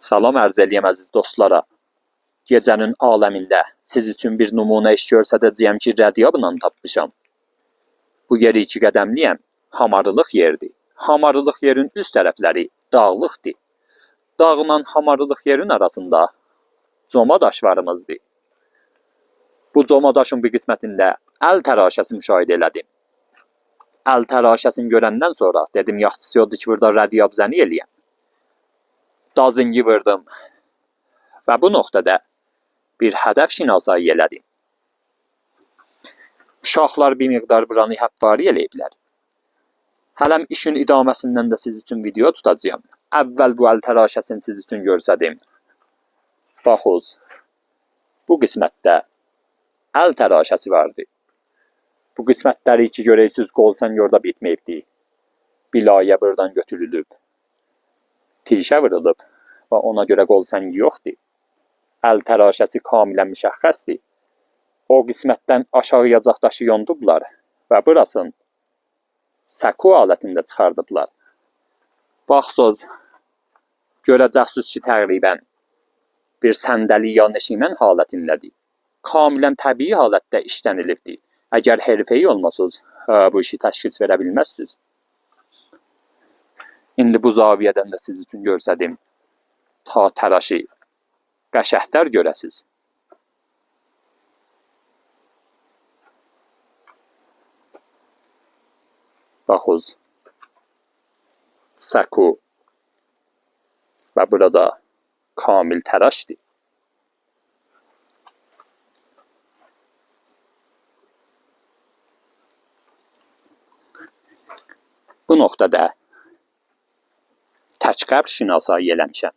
Salam ərz eləyəm əziz dostlara. Gecənin aləmində siz üçün bir nümunə iş göstərəcəyəm ki, rədyabla tapmışam. Bu yer 2 qədəmliyəm, hamarlıq yerdir. Hamarlıq yerin üst tərəfləri dağlıqdır. Dağla hamarlıq yerin arasında coma daş varımızdır. Bu coma daşın bir qismətində əl təraşəsi müşahidə elədim. Əl təraşəsini görəndən sonra dedim, yaxşısı odur ki, burada rədyab zəni eləyəm. Dazıngi vurdım və bu nöqtədə bir hədəf şinasayı elədim. Uşaqlar bir miqdar buranı həvvari eləyiblər. Hələm işin idaməsindən də siz üçün video tutacağım. Əvvəl bu əl təraşəsini siz üçün görsədim. Baxız, bu qismətdə əl təraşəsi vardı. Bu qismətləri ki görəysiniz, qol sənyorda bitməyibdi. Bilayə buradan götürülüb. Tirşə vurulub və ona görə qol səngi yoxdur. Əl təraşəsi kamilən müşəxxəsdir. O qismətdən aşağıya daşı yondublar və burasını səku alətində çıxardıblar. Baxsız, görəcəksiniz ki, təqribən bir səndəli ya neşimən halətindədir. Kamilən təbii halətdə işlənilibdir. Əgər herifeyi olmasınız, bu işi təşxis verə bilməzsiniz. İndi bu zaviyədən də siz üçün görsədim. Ta təraşı qəşəhtər görəsiz. Baxız, səku və burada kamil təraşdır. Bu nöqtədə təkqəbr şinasayı eləmişəm.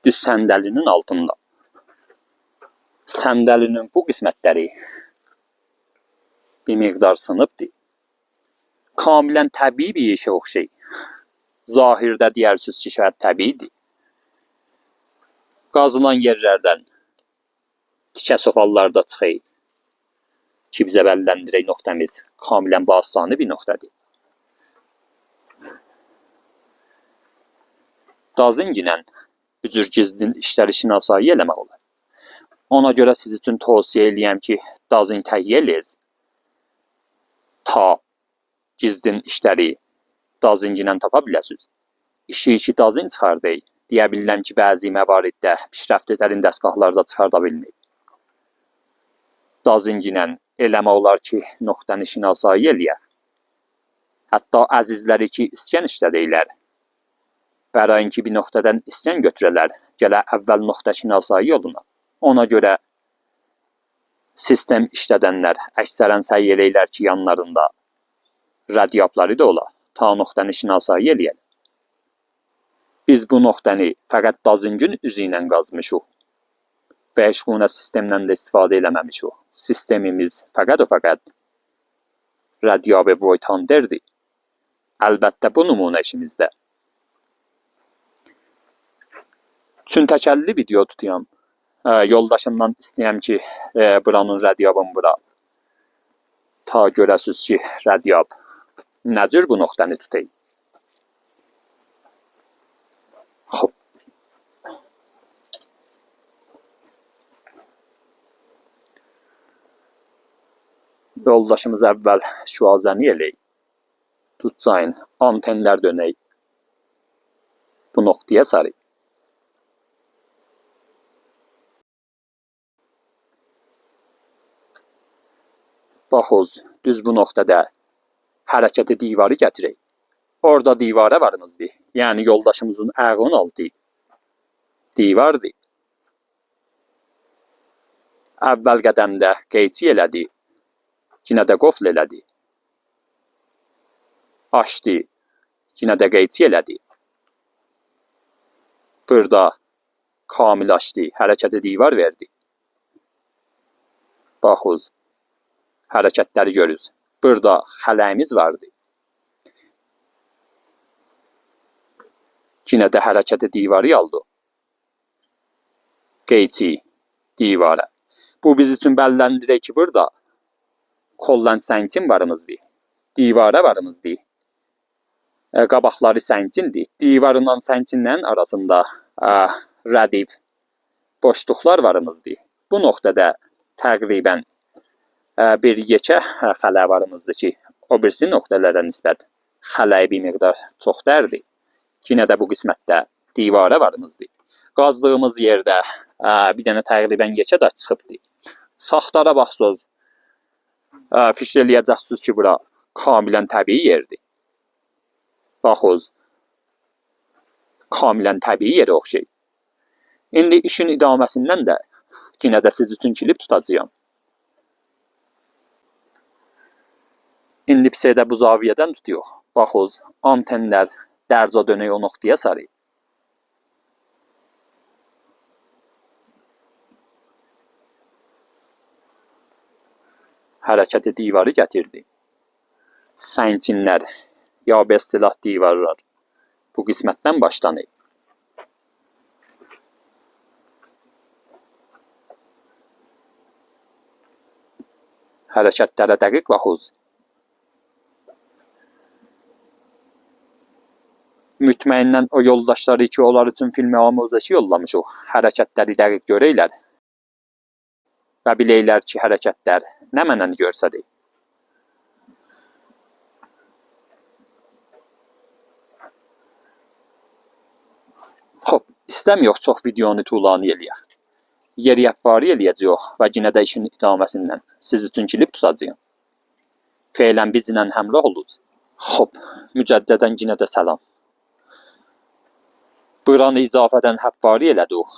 Düz səndəlinin altında. Səndəlinin bu qismətləri bir miqdar sınıbdır. Kamilən təbii bir işə oxşay. Zahirdə deyərsiniz ki, şəhət təbiidir. Qazılan yerlərdən tikə sofallarda çıxay ki, bizə bəlləndirək nöqtəmiz kamilən bastani bir nöqtədir. Dazınginlə bu cür gizlin işləri şinasayı eləmək olar. Ona görə siz üçün tövsiyə eləyəm ki, dazın təhiyyə eləyiz. Ta gizlin işləri dazınginlə tapa biləsiniz. İşi ki, dazın çıxardıq. Deyə bilən ki, bəzi məvariddə pişrəft edərin dəstgahlarda çıxarda bilməyib. Dazınginlə eləmək olar ki, nöqtəni şinasayı eləyər. Hətta əzizləri ki, iskan işlədəklər. Bərain ki, bir nöqtədən iskan götürələr, gələ əvvəl nöqtə şinasayı yoluna. Ona görə sistem işlədənlər əksərən səy eləylər ki, yanlarında rədyabları da ola, ta nöqtəni şinasayı eləyər. Biz bu nöqtəni fəqət dazıngin üzü ilə qazmışıq və heç quna sistemdən də istifadə eləməmişik. Sistemimiz fəqət rədyab Voigtlanderdir. Əlbəttə bu nümunə işimizdə. Çün təkəlli video tutuyam. Yoldaşımdan istəyəm ki, buranın rədyabını bura. Ta görəsiniz ki, rədyab nə cür bu nöqtəni tutayım. Xoş. Yoldaşımız əvvəl şuazəni eləyik. Tutcayın, antenlər dönək. Bu nöqtəyə sarı. Baxız, düz bu nöqtədə hərəkəti divarı gətirək. Orada divara varımızdır. Yəni yoldaşımızın ayağının altı divardır. Əvvəl qədəmdə qeyçi elədi. Yenə də qofl elədi. Açdı. Yenə də qeyçi elədi. Burada kamil açdı. Hərəkəti divar verdi. Baxız, hərəkətləri görürüz. Burada xələyimiz vardı. Yenə də hərəkəti divarı aldı. Qeyçi, divara. Bu biz üçün bəlləndirək ki, burada kollan sənkin varımızdır. Divara varımızdır. Qabaqları sənkindir. Divarla sənkinlərin arasında rədif boşluqlar varımızdır. Bu nöqtədə təqribən bir yekə xələ varımızdır ki, o birisi nöqtələrə nisbət xələyi bir miqdar çoxdərdir. Yine də bu qismətdə divara varımızdır. Qazdığımız yerdə bir dənə təqribən yekə daş çıxıbdır. Saxtara baxsınız, fikir eləyəcəksiniz ki, bura kamilən təbii yerdir. Baxınız, kamilən təbii yerə oxşayır. İndi işin idaməsindən də yine də siz üçün kilib tutacağım. İndi psədə bu zaviyədən tutuyor. Baxınız, antenlər dərca dönək o nöqtəyə sarı. Hərəkəti divarı gətirdi. Səncinlər, ya bəstilah divarlar bu qismətdən başlanır. Hərəkətlərə dəqiq baxınız. Mütməyindən o yoldaşları ki, onlar üçün filmi amuzəsi yollamışıq. Hərəkətləri dəqiq görəylər və biləylər ki, hərəkətlər nə mənən görsədir. Xoş, istəmiyox çox videonu tuğlanı eləyək. Yeriyəfvari eləyəcəyik və yine də işin idaməsindən siz üçün kilib tutacağım. Feylən bizlə həmrah olunuz. Xoş, mücəddədən yine də salam. Buranı izafədən həfvari elədik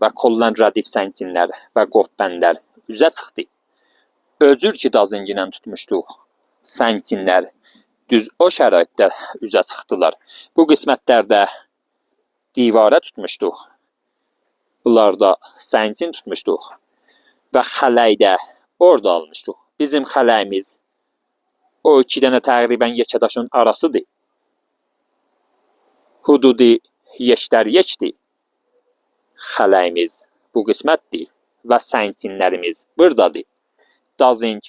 və kollən rədif səncinlər və qofbəndlər üzə çıxdı. Özür ki, dazıngilə tutmuşduq. Səncinlər düz o şəraitdə üzə çıxdılar. Bu qismətlərdə divara tutmuşduq. Bunlarda səncin tutmuşduq və xələkdə orada almışduq. Bizim xələyimiz o iki dənə təqribən yekədaşın arasıdır. Hududi yeşlər yekdir. Xələyimiz bu qismətdir və səncinlərimiz buradadır. Dazing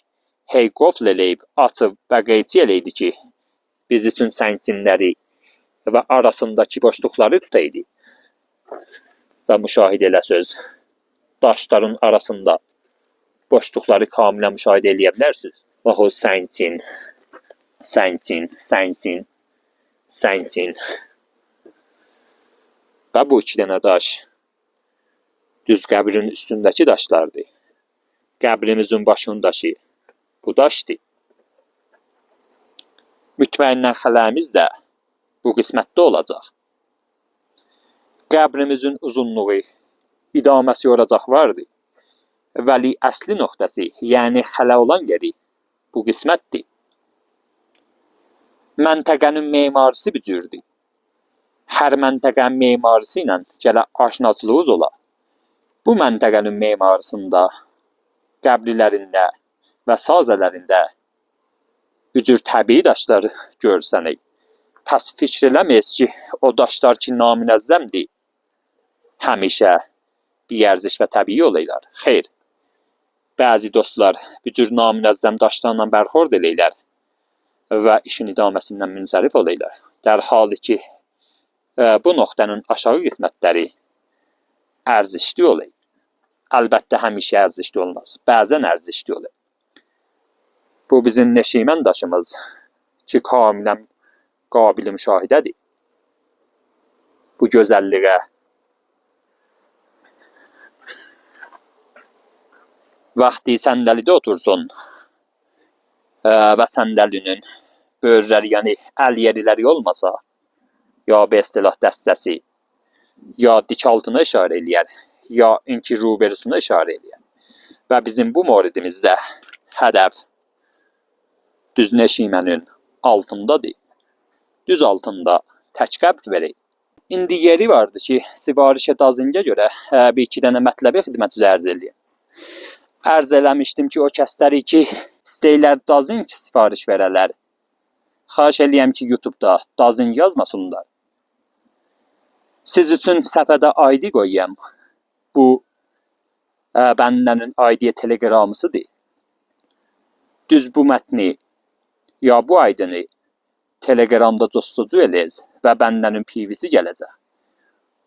hey qofl eləyib, açıb və qeyçi eləydi ki, biz üçün səncinləri və arasındakı boşluqları tutaydı. Və müşahidə eləsəz, daşların arasında boşluqları kamilən müşahidə eləyə bilərsiniz. Baxın, səncin, səncin, səncin, səncin. Və bu iki dənə daş düz qəbrin üstündəki daşlardır. Qəbrimizin başındakı bu daşdır. Mütməyindən xələyimiz də bu qismətdə olacaq. Qəbrimizin uzunluğu, idaməsi olacaq vardı. Vəli əsli nöqtəsi, yəni xələ olan yeri bu qismətdir. Məntəqənin memarisi bir cürdür. Hər məntəqənin memarisi ilə gələ aşinaçılığınız ola. Bu məntəqənin memarisində, qəbrilərində və sazələrində bir cür təbii daşlar görsənək. Pəs fikr eləməyiz ki, o daşlar ki, naminəzzəmdir, həmişə biyərziş və təbii olaylar. Xeyr, bəzi dostlar bir cür naminəzzəm daşlarla bərxord eləylər və işin idaməsindən münsərif olaylar. Dərhal ki, bu nöqtənin aşağı qismətləri ərzişli olay. Əlbəttə həmişə ərzişli olmaz, bəzən ərzişli olay. Bu bizim neşimən daşımız ki, kamilən qabil müşahidədir. Bu gözəlliyə vaxtı səndəlidə otursun və səndəlinin böyürləri, yəni əl yeriləri olmasa, ya bir istilah dəstəsi, ya dik altına işarə eləyər, ya inki ruberisuna işarə eləyər. Və bizim bu moridimizdə hədəf düz neşimənin altındadır. Düz altında tək qəbr verək. İndi yeri vardı ki, sivarişə dazingə görə bir iki dənə mətləbi xidmət üzə ərz eləyəm. Ərz eləmişdim ki, o kəsləri ki, istəyirlər dazing sifariş verələr. Xahiş eləyəm ki, YouTube-da dazing yazmasınlar. Siz üçün səfədə ID qoyayım. Bu bəndənin ID telegramısıdır. Düz bu mətni ya bu aydını Telegramda costucu eləyəcək və bəndənin PV'si gələcək.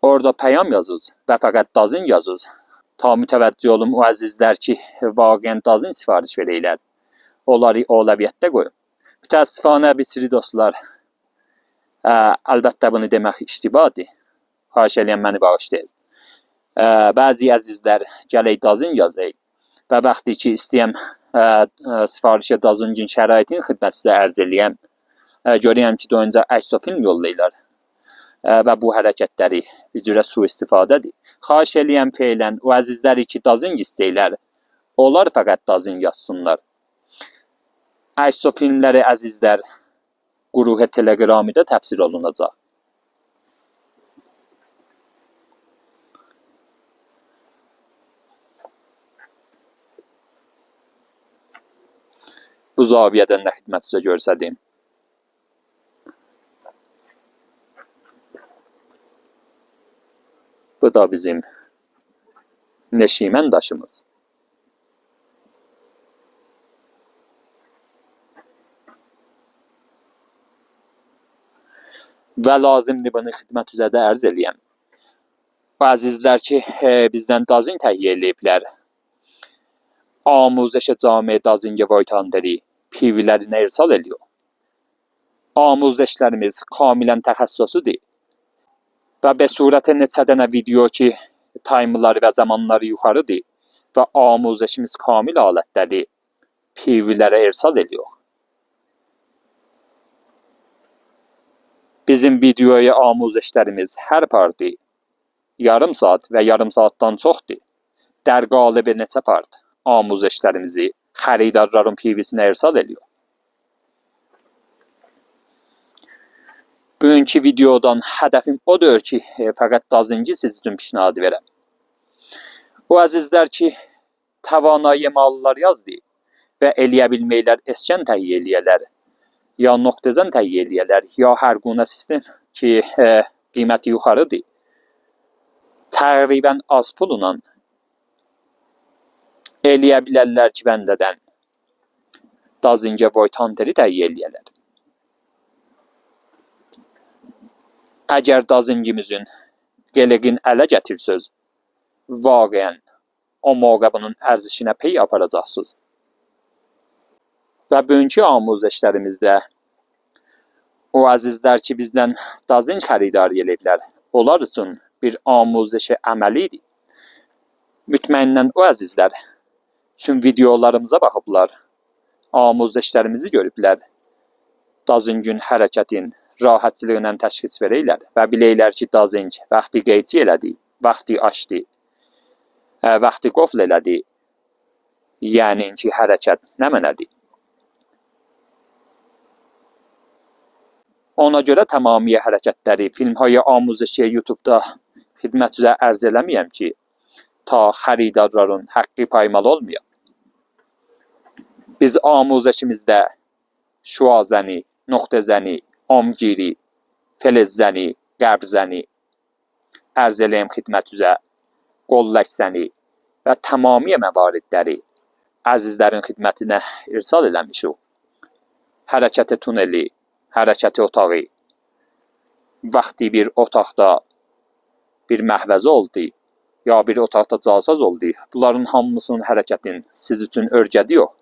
Orada pəyam yazırız və fəqət dazın yazırız. Ta mütəvəccüh olun o əzizlər ki, vaqəən dazın sifariş verəylər. Onları əvvəliyyətdə qoyun. Mütəəssifanə bir sürü dostlar, əlbəttə bunu demək iştibadır. Xahiş eləyəm məni bağışlayın. Bəzi əzizlər gələk dazın yazayım və vaxtı ki istəyəm sifarişə dazın gün şəraitini xidmət sizə ərz eləyəm. Görəyəm ki, doyunca əks o film yollayırlar və bu hərəkətləri bir cürə sui-istifadədir. Xahiş eləyəm feylən o əzizləri ki dazın istəyirlər, onlar fəqət dazın yazsınlar. Əks o filmləri əzizlər Quruhe Telegramidə təfsir olunacaq. Bu zaviyədən nə xidmət sizə görsədim. Bu da bizim neşimən daşımız. Və lazımdır bunu xidmət üzrə də ərz eləyəm. O əzizlər ki, bizdən dazın təhiyyə eləyiblər. Amuzəşə cami dazıngə vaytandəri pivlərinə irsal ediyor. Amuzəşlərimiz kamilən təxəssüsüdür. Və be surətə neçə dənə video ki, timeları və zamanları yuxarıdır və amuzəşimiz kamil alətdədir. Pivlərə irsal ediyor. Bizim videoya amuzəşlərimiz hər parti yarım saat və yarım saatdan çoxdur. Dərqalı bir neçə part amuzəşlərimizi xəridarların pivisinə irsal ediyor. Bugünkü videodan hədəfim odur ki, fəqət dazıncı siz üçün pişnadı verəm. O əzizlər ki, təvanayi mallar yazdı və eləyə bilməklər eskən təhiyyə eləyələr, ya nöqtəzən təhiyyə eləyələr, ya hər quna sistem ki, qiyməti yuxarıdır. Təqribən az pulla eləyə bilərlər ki, bəndədən dazıncə vaytanteri təhiyyə eləyələr. Əgər dazıncımızın qeleqin ələ gətirsöz, vaqəyən o mövqə bunun ərzişinə pey aparacaqsınız. Və bugünkü amuzəşlərimizdə o əzizlər ki, bizdən dazınc xəridar eləyiblər, onlar üçün bir amuzəşə əməlidir. Mütməinnən o əzizlər üçün videolarımıza baxıblar, amuzəşlərimizi görüblər, dazıncın hərəkətin rahatçılığıyla təşxis verəylər və biləylər ki, dazınc vaxtı qeyçi elədi, vaxtı açdı, vaxtı qofl elədi, yəni ki, hərəkət nə mənədir. Ona görə tamamiyə hərəkətləri, filmhaya amuzəşiyə YouTube'da xidmət üzrə ərz eləməyəm ki, ta xəridarların haqqı paymal olmuyor. Biz amuzəşimizdə şuazəni, nöqtəzəni, omgiri, felezzəni, qəbzəni ərz eləyəm xidmət üzrə, qolləksəni və tamamiyə məvaridləri əzizlərin xidmətinə irsal eləmişik. Hərəkəti tuneli, hərəkəti otağı, vaxtı bir otaqda bir məhvəzə oldu, ya bir otaqda casaz oldu. Bunların hamısının hərəkətin siz üçün örgədi yox.